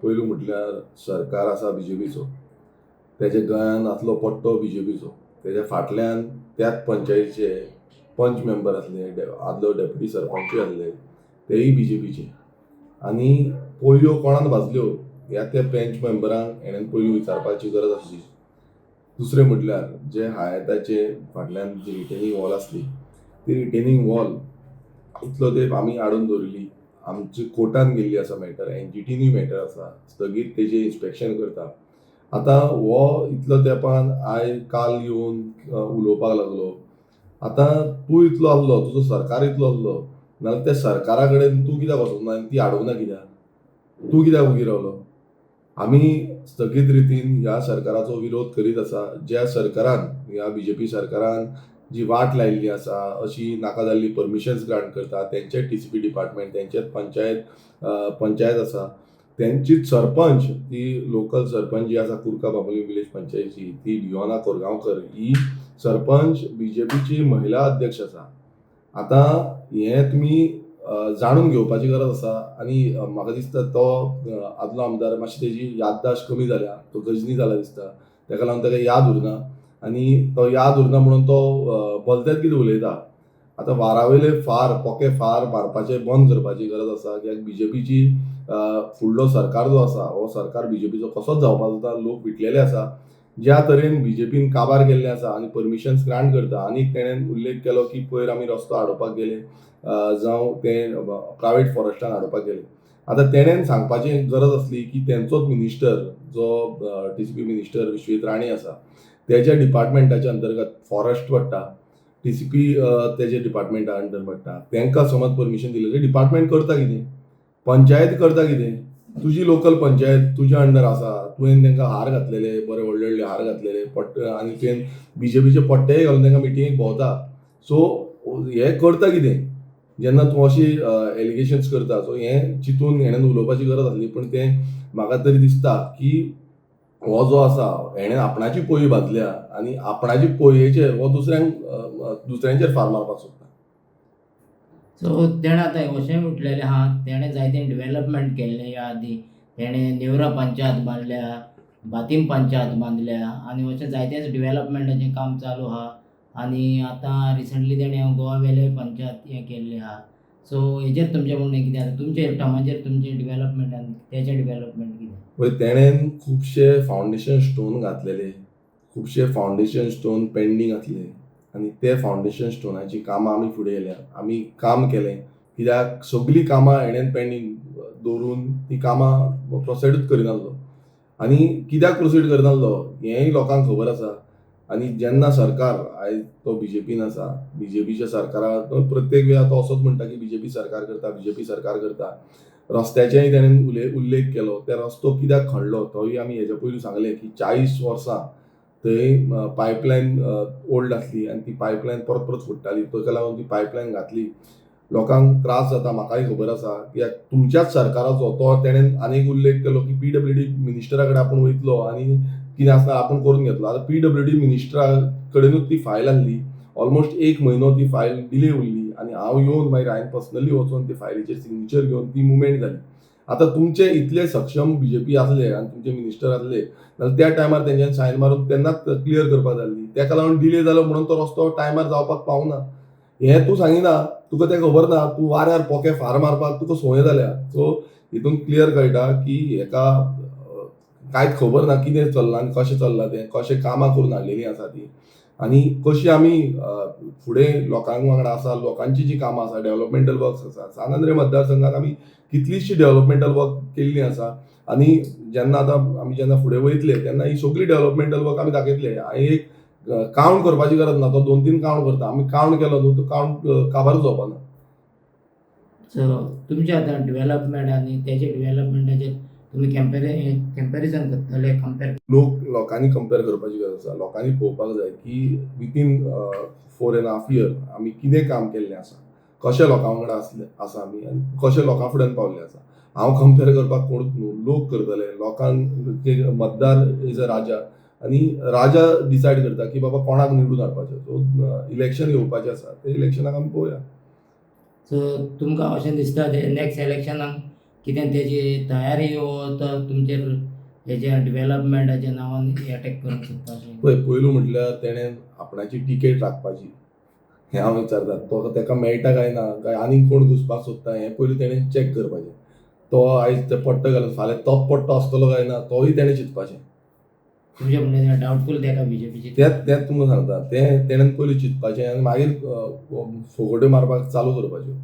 पयलू म्हटल्यार सरकार आसा बीजेपीचो, तेजे गोंयांत आसलो पट्टो बीजेपीचो, तेज्या फाटल्यान त्याच पंचायतीचे पंच मेंबर आसले, आदलो डेप्युटी सरपंचूय आसले, तेय बीजेपीचे. आनी पोलयो कोणान भाजल्यो ह्या त्या पंच मेंबरांक हेणेन पयलू विचारपाची गरज आसली. दुसरें म्हटल्यार जे हायताचे फाटल्यान जी रिटेनिंग वॉल आसली, ती रिटेनिंग वॉल इतलो तेंप आमी हाडून दवरली. आमची कोर्टान गेल्ली आसा मॅटर, एनजीटीनूय मॅटर आसा, स्थगीत तेजें इन्स्पेक्शन करता. आतां हो इतलो तेंपान आयज काल येवन उलोवपाक लागलो. आतां तूं इतलो आसलो, तुजो सरकार इतलो आसलो, नाल्यार त्या सरकारा कडेन तूं कित्याक वचूंक ना आनी ती हाडूंक ना कित्याक? तूं कित्याक उगी रावलो? आमी स्थगीत रितीन ह्या सरकाराचो विरोध करीत आसा. ज्या सरकारान, ह्या बीजेपी सरकारान जी वाट लायिल्ली आसा, अशी नाका जाल्ली परमिशन्स ग्रांट करता, तेंचे टीसीपी डिपार्टमेंट, तेंचेच पंचायत आसा, तेंचीच सरपंच, ती लोकल सरपंच जी आसा कुर्का बांबोली विलेज पंचायतीची, ती डिओना कोरगांवकर, ही सरपंच बीजेपीची महिला अध्यक्ष आसा. आतां हें तुमी जाणून घेवपाची गरज आसा. आनी म्हाका दिसता तो आदलो आमदार मातशी तेजी याददाश्त कमी जाल्या, तो गजनी जाला दिसता, तेका लागून तेका याद उरना. आनी तो याद उरना म्हणून तो भलतेंच कितें उलयता. आतां वारावयले पोके फार मारपाचे बंद करपाची गरज आसा. कित्याक बीजेपीची फुडलो सरकार जो आसा, हो सरकार बीजेपीचो कसोच जावपाक जाता. लोक विटलेले आसा. ज्या तरेन बीजेपीन काबार केल्ले आसा आनी परमिशन्स ग्रांट करता. आनी तेणेन उल्लेख केलो की पयर आमी रस्तो हाडोवपाक गेले, जावं ते प्रायवेट फॉरेस्टान हाडोवपाक गेले. आतां तेणेन सांगपाची गरज आसली की तेंचोच मिनिस्टर, जो टीसीपी मिनिस्टर विश्वेत राणे आसा, तेज्या डिपार्टमेंटाच्या अंतर्गत फॉरेस्ट पडटा, टीसीपी तेजे डिपार्टमेंटा अंडर पडटा. तेंकां समज परमिशन दिलें जाल्यार डिपार्टमेंट करता कितें? पंचायत करता कितें? तुजी लोकल पंचायत तुज्या अंडर आसा, तुवें तेंकां हार घातलेले, बरे व्हडले व्हडले हार घातलेले, आनी तुवें बीजेपीचे पट्टेय घालून तेंकां मिटिंगेक भोंवता. सो हें करता कितें जेन्ना तूं अशी एलिगेशन्स करता? सो हें चिंतून हेणेन उलोवपाची गरज आसली. पूण तें म्हाका तरी दिसता की हो जो आसा, हेणेन आपणाची पोय भाजल्या आनी आपणाची पोयेचेर हो दुसऱ्यांचेर फार मारपाक सोदता. सो तेणें आतां अशेंय म्हटलेलें आहा, तेणें जायते डेव्हलपमेंट केल्लें ह्या आदीं. तेणें नेवरा पंचायत बांदल्या, बातीम पंचायत बांदल्या आनी अशें जायतेच डेव्हलपमेंटाचें काम चालू आहा. आनी आतां रिसंटली तेणें गोवा वेले पंचायत हें केल्लें आहा. सो हेजेर तुमचें म्हणणें कितें आसा? तुमच्या टर्माचेर तुमचें डेव्हलपमेंटान तेचें डेव्हलपमेंट कितें? पळय, तेणेन खुबशे फावंडेशन स्टोन घातलेले, खुबशे फावंडेशन स्टोन पेंडींग आसले. आनी ते फावंडेशन स्टोनाची कामां आमी फुडें व्हेल्या. आमी काम केलें. कित्याक सगळीं कामां हेणेन पेंडींग दवरून ती कामां प्रोसेडूच करिनासलो. आनी कित्याक प्रोसीड करनासलो हेंय लोकांक खबर आसा. आनी जेन्ना सरकार आयज तो बीजेपीन आसा, बीजेपीच्या सरकाराक प्रत्येक वेळा तो असोच म्हणटा की बीजेपी सरकार करता, बीजेपी सरकार करता. रस्त्याचेय तेणेन उल्लेख केलो. ते रस्तो कित्याक खणलो तोय आमी हेच्या पयलीं सांगलें की 40 वर्सां थंय पायपलायन ओल्ड आसली आनी ती पायपलायन परत परत फुट्टाली. ताका लागून ती पायपलायन घातली. लोकांक त्रास जाता, म्हाकाय खबर आसा. कित्याक तुमच्याच सरकाराचो तो तेणेन आनीक उल्लेख केलो की पीडब्ल्यूडी मिनिस्टरा कडेन आपूण वयतलो आनी कितें आसता आपूण करून घेतलो. आतां पीडब्ल्यूडी मिनिस्टरा कडेनूच ती फायल आहली. ऑलमोस्ट 1 म्हयनो ती फायल डिले उरली आनी हांव येवन मागीर हांवें पर्सनली वचून ते फायलीचेर सिग्नेचर घेवन ती मुवमेंट जाली. आतां तुमचे इतले सक्षम बीजेपी आसले आनी तुमचे मिनिस्टर आसले जाल्यार त्या टायमार तेंच्यांनी सायन मारून तेन्नाच क्लियर करपाक जाल्ली. तेका लागून डिले जालो म्हणून तो रस्तो टायमार जावपाक पावना. हें तूं सांगिना, तुका तें खबर ना. तूं वाऱ्यार पोके फार मारपाक तुका संवय जाल्या. सो हितून क्लियर कळटा की हेका कांयच खबर ना कितें चल्लां आनी कशें चल्लां तें, कशें कामां करून हाडलेलीं आसा तीं आनी कशी आमी फुडें लोकांक वांगडा आसा. लोकांची जी कामां आसा, डेव्हलपमेंटल वर्क्स आसा, सांगेंद्रे मतदारसंघात आमी कितलींशी डेव्हलपमेंटल वर्क केल्लीं आसा. आनी जेन्ना आमी फुडें वयतले तेन्ना ही सगळी डेव्हलपमेंटल वर्क आमी दाखयतले. एक कावंट करपाची गरज ना. तो 2-3 कावंट करता. आमी कावंट केलो न्हू, तो कावंट काबारूच जावपाना. सो तुमचे आतां डेव्हलपमेंट आनी तेचे डेव्हलपमेंटाचेर तुमी कम्पॅरिजन करतले, लोकांनी कंपेर करपाची गरज आसा. लोकांनी पळोवपाक जाय की विथीन 4.5 years आमी कितें काम केल्लें आसा, कशे लोकां वांगडा आसा आमी आनी कशे लोकां फुड्यान पावल्ले आसा. हांव कंपेर करपाक कोणूच न्हू. लोक करतले. लोकांक मतदार इज अ राजा आनी राजा डिसायड करता की बाबा कोणाक निवडून हाडपाचें. सो इलेक्शन येवपाचें आसा, ते इलेक्शनाक आमी पळोवया. सो तुमकां अशें दिसता ते नेक्स्ट इलेक्शनाक कितें तेजी तयारी हो तर तुमचेर हेच्या डेव्हलपमेंटाच्या नांवान अटॅक करूंक सोदपाचें. पळय पयलू म्हटल्यार तेणें आपणाची टिकेट राखपाची हें हांव विचारतां. तो तेका मेळटा काय ना काय आनीक कोण घुसपाक सोदता हें पयलीं तेणें चॅक करपाचें. तो आयज ते पट्टो घालून फाल्यां तोच पट्टो आसतलो काय ना तोय तेणें चिंतपाचें. तुमचे म्हणणे डावटफूल तेका बीजेपीची. तेंच तुमकां सांगता तेणें पयलीं चिंतपाचें आनी मागीर फुगड्यो मारपाक चालू करपाच्यो.